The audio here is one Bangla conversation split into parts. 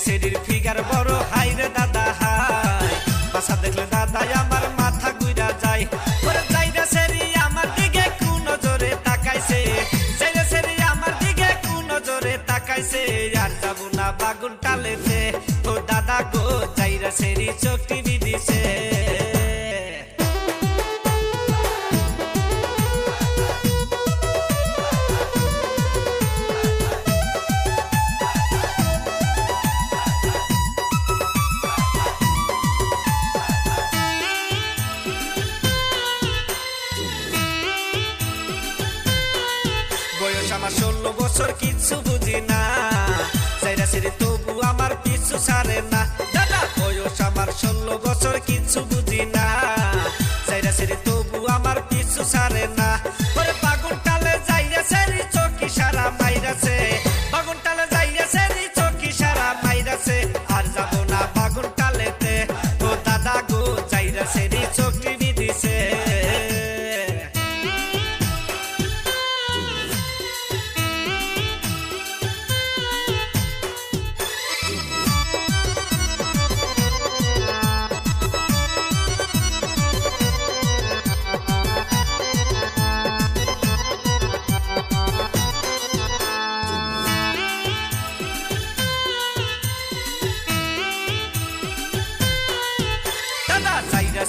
সেরির ফিগার বড় হাই রে দাদা হাই বাসা দেখলে দাদাই আমার মাথা গুইরা যায় ওরে যাইরা সেরি আমার দিকে কোন নজরে তাকাইছে যাইরা সেরি আমার দিকে কোন নজরে তাকাইছে আর যাব না বাগুন টালেতে ও দাদা গো যাইরা সেরি চোখ টিভি দিছে বয়স আমার 16 বছর কিছু বুঝি না যাইরা সেরি তবু আমার পিছু ছাড়ে না দাদা বয়স আমার 16 বছর কিছু বুঝি না যাইরা সেরি তবু আমার পিছু ছাড়ে না ওরে বাগুন টালে যাইরা সেরি চোখি সারা মাইরাছে বাগুন টালে যাইরা সেরি চোখি সারা মাইরাছে আর যাব না বাগুন টালেতে ও দাদা গো যাইরা সেরি চোখ টিভি দিছে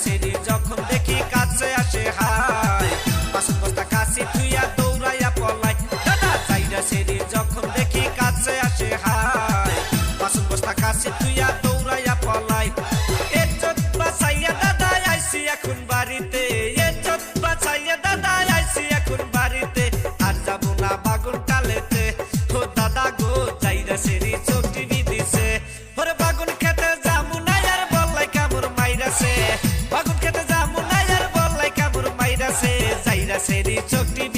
সেরি যখন দেখি কাছে আসে হাই বাসন বস্তা কাছে তুইয়া দৌড়াইয়া পলাই দাদা যাইরা সেরি যখন দেখি কাছে আসে হাই বাসন বস্তা কাছে তুইয়া দৌড়াইয়া পলাই এজ্জত বাঁচাইয়া দাদা আইছি এখন বাড়িতে এজ্জত বাঁচাইয়া দাদা আইছি এখন বাড়িতে আর যাব না বাগুন টালেতে ও দাদা গো যাইরা সেরি চোখ টিভি দিছে ওরে বাগুন খেতে যাবো না আর বললাই কামড় মাইরাছে বাগুন খেতে যাবো না আর বললাই কামড় মাইরাছে যাইরা সেরি চোখ টিভি